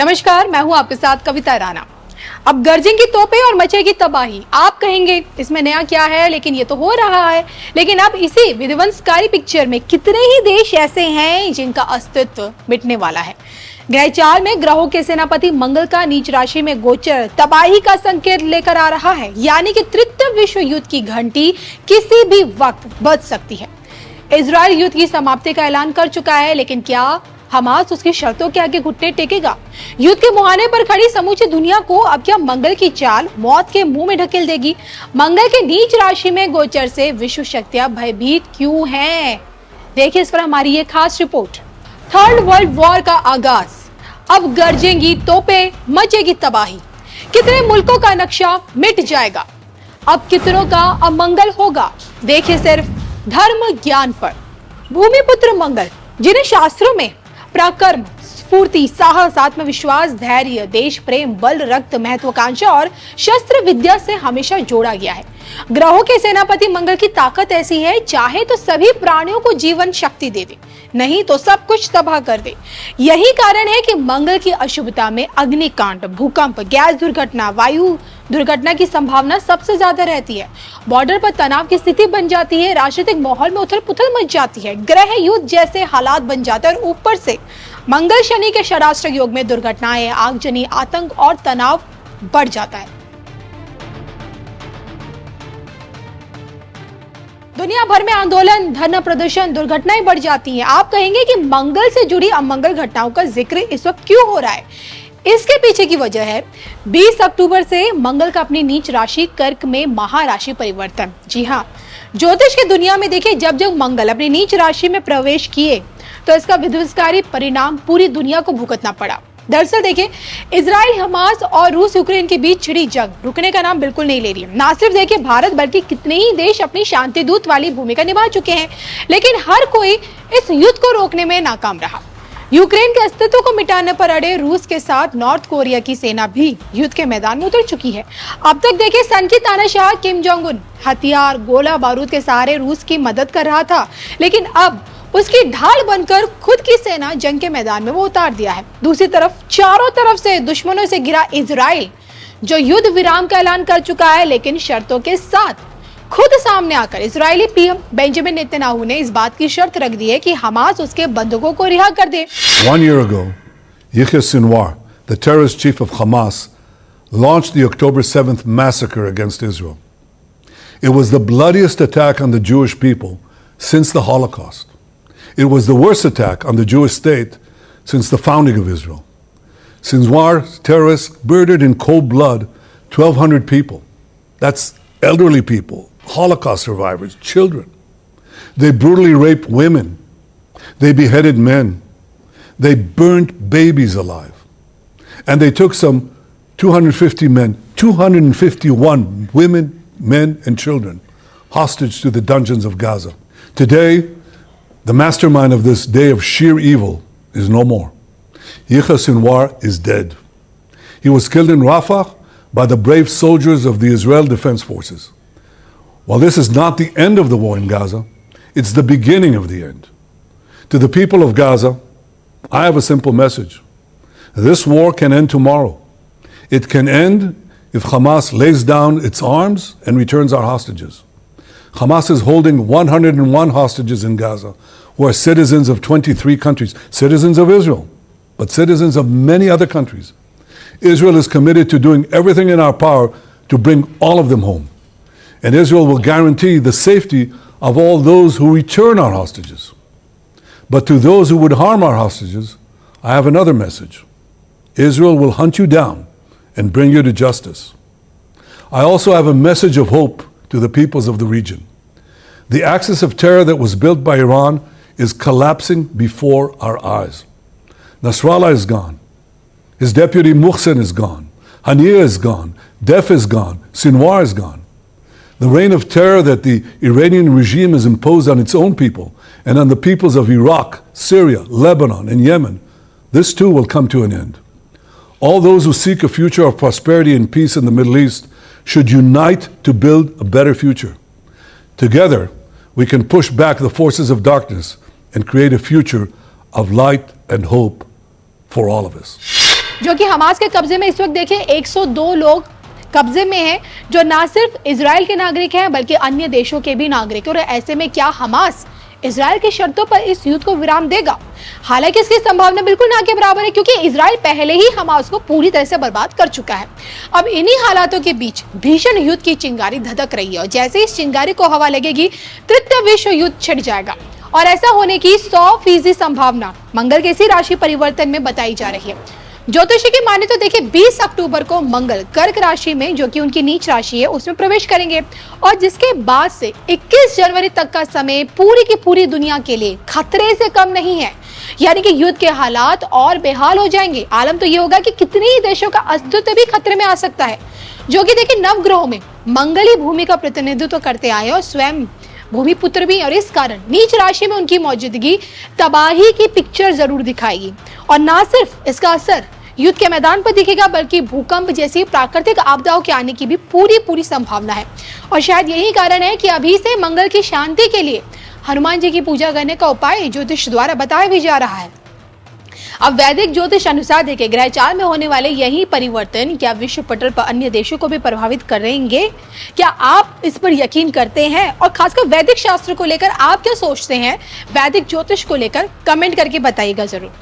नमस्कार, मैं हूं आपके साथ कविता राणा। अब गरजेंगी तोपें और मचेगी तबाही। आप कहेंगे इसमें नया क्या है, लेकिन ये तो हो रहा है। लेकिन अब इसी विध्वंसकारी पिक्चर में कितने ही देश ऐसे हैं जिनका अस्तित्व मिटने वाला है। ग्रहचाल में ग्रहों के सेनापति मंगल का नीच राशि में गोचर तबाही का संकेत लेकर आ रहा है, यानी कि तृतीय विश्व युद्ध की घंटी किसी भी वक्त बज सकती है। इजराइल युद्ध की समाप्ति का ऐलान कर चुका है, लेकिन क्या हमास उसकी शर्तों के आगे घुटने टेकेगा? युद्ध के मुहाने पर खड़ी समूची दुनिया को अब क्या मंगल की चाल मौत के मुंह में ढकेल देगी? मंगल के नीच राशि में गोचर से विश्व शक्तियां भयभीत क्यों हैं? देखिए इस पर हमारी ये खास रिपोर्ट। थर्ड वर्ल्ड वॉर का आगाज, अब गरजेंगी तोपें, मचेगी तबाही। कितने मुल्कों का नक्शा मिट जाएगा, अब कितनों का अमंगल होगा। देखिए सिर्फ धर्म ज्ञान पर। भूमिपुत्र मंगल, जिन्हें शास्त्रों में पराक्रम, स्फूर्ति, साहस, आत्मविश्वास, धैर्य, देश प्रेम, बल, रक्त, महत्वाकांक्षा और शस्त्र विद्या से हमेशा जोड़ा गया है। ग्रहों के सेनापति मंगल की ताकत ऐसी है, चाहे तो सभी प्राणियों को जीवन शक्ति दे दे, नहीं तो सब कुछ तबाह कर दे। यही कारण है कि मंगल की अशुभता में अग्निकांड, भूकंप, गैस दुर्घटना, वायु दुर्घटना की संभावना सबसे ज्यादा रहती है। बॉर्डर पर तनाव की स्थिति बन जाती है, राजनीतिक माहौल में उथल पुथल मच जाती है, ग्रह युद्ध जैसे हालात बन जाते हैं और ऊपर से मंगल शनि के षडाष्टक योग में दुर्घटनाएं, आगजनी, आतंक और तनाव बढ़ जाता है। दुनिया भर में आंदोलन, धरना प्रदर्शन, दुर्घटनाएं बढ़ जाती हैं। आप कहेंगे कि मंगल से जुड़ी अमंगल घटनाओं का जिक्र इस वक्त क्यों हो रहा है? इसके पीछे की वजह है 20 अक्टूबर से मंगल का अपनी नीच राशि कर्क में महाराशि परिवर्तन। जी हाँ, ज्योतिष की दुनिया में देखिए, जब जब मंगल अपनी नीच राशि में प्रवेश किए तो इसका विध्वंसकारी परिणाम पूरी दुनिया को भुगतना पड़ा। दरअसल देखिए, इजराइल, हमास और रूस यूक्रेन के बीच छिड़ी जंग रुकने का नाम बिल्कुल नहीं ले रही है। ना सिर्फ देखिए भारत, बल्कि कितने ही देश अपनी शांति दूत वाली भूमिका निभा चुके हैं, लेकिन हर कोई इस युद्ध को रोकने में नाकाम रहा। यूक्रेन के अस्तित्व को मिटाने पर अड़े रूस के साथ नॉर्थ कोरिया की सेना भी युद्ध के मैदान में उतर चुकी है। अब तक देखिए सन की तानाशाह किम जोंग उन हथियार, गोला बारूद के सहारे रूस की मदद कर रहा था, लेकिन अब उसकी ढाल बनकर खुद की सेना जंग के मैदान में वो उतार दिया है। दूसरी तरफ चारों तरफ से दुश्मनों से घिरा इजराइल, जो युद्ध विराम का ऐलान कर चुका है, लेकिन शर्तों के साथ। खुद सामने आकर इजरायली पीएम बेंजामिन नेतन्याहू ने इस बात की शर्त रख दी है कि हमास उसके बंधुकों को रिहा कर दे। 1 year ago, Yahya Sinwar, the terrorist chief of Hamas, launched the October 7th massacre against Israel. It was the bloodiest attack on the Jewish people since the Holocaust. It was the worst attack on the Jewish state since the founding of Israel. Sinwar's terrorists murdered in cold blood 1,200 people. That's elderly people, Holocaust survivors, children. They brutally raped women. They beheaded men. They burnt babies alive. And they took some 250 men, 251 women, men, and children hostage to the dungeons of Gaza. Today, the mastermind of this day of sheer evil is no more. Yahya Sinwar is dead. He was killed in Rafah by the brave soldiers of the Israel Defense Forces. While this is not the end of the war in Gaza, it's the beginning of the end. To the people of Gaza, I have a simple message. This war can end tomorrow. It can end if Hamas lays down its arms and returns our hostages. Hamas is holding 101 hostages in Gaza who are citizens of 23 countries, citizens of Israel, but citizens of many other countries. Israel is committed to doing everything in our power to bring all of them home. And Israel will guarantee the safety of all those who return our hostages. But to those who would harm our hostages, I have another message. Israel will hunt you down and bring you to justice. I also have a message of hope to the peoples of the region. The axis of terror that was built by Iran is collapsing before our eyes. Nasrallah is gone. His deputy Muhsin is gone. Haniyeh is gone. Def is gone. Sinwar is gone. The reign of terror that the Iranian regime has imposed on its own people and on the peoples of Iraq, Syria, Lebanon, and Yemen, this too will come to an end. All those who seek a future of prosperity and peace in the Middle East should unite to build a better future. Together, we can push back the forces of darkness and create a future of light and hope for all of us. जो कि Hamas के कब्जे में इस वक्त देखिए 102 लोग कब्जे में हैं, जो ना सिर्फ इजराइल के नागरिक हैं बल्कि अन्य देशों के भी नागरिक हैं। और ऐसे में क्या हमास इजराइल की शर्तों पर इस युद्ध को विराम देगा? हालांकि इसकी संभावना बिल्कुल ना के बराबर है, क्योंकि इजराइल पहले ही हमास को पूरी तरह से बर्बाद कर चुका है। अब इन्हीं हालातों के बीच भीषण युद्ध की चिंगारी धधक रही है और जैसे इस चिंगारी को हवा लगेगी तृतीय विश्व युद्ध छिड़ जाएगा। और ऐसा होने की 100% संभावना मंगल के इसी राशि परिवर्तन में बताई जा रही है। ज्योतिषी की माने तो देखिए 20 अक्टूबर को मंगल कर्क राशि में, जो कि उनकी नीच राशि है, उसमें प्रवेश करेंगे और जिसके बाद से 21 जनवरी तक का समय पूरी की पूरी दुनिया के लिए खतरे से कम नहीं है। यानी कि युद्ध के हालात और बेहाल हो जाएंगे। आलम तो ये होगा कि कितने ही देशों का अस्तित्व भी खतरे में आ सकता है, जो कि देखिए नवग्रहों में मंगल ही भूमि का प्रतिनिधित्व करते आए और स्वयं भूमि पुत्र भी, और इस कारण नीच राशि में उनकी मौजूदगी तबाही की पिक्चर जरूर दिखाएगी। और ना सिर्फ इसका असर युद्ध के मैदान पर दिखेगा बल्कि भूकंप जैसी प्राकृतिक आपदाओं के आने की भी पूरी संभावना है। और शायद यही कारण है कि अभी से मंगल की शांति के लिए हनुमान जी की पूजा करने का उपाय ज्योतिष द्वारा बताया भी जा रहा है। अब वैदिक ज्योतिष अनुसार देखिए ग्रहचाल में होने वाले यही परिवर्तन क्या विश्व पटल पर अन्य देशों को भी प्रभावित करेंगे? क्या आप इस पर यकीन करते हैं? और खासकर वैदिक शास्त्र को लेकर आप क्या सोचते हैं? वैदिक ज्योतिष को लेकर कमेंट करके बताइएगा जरूर।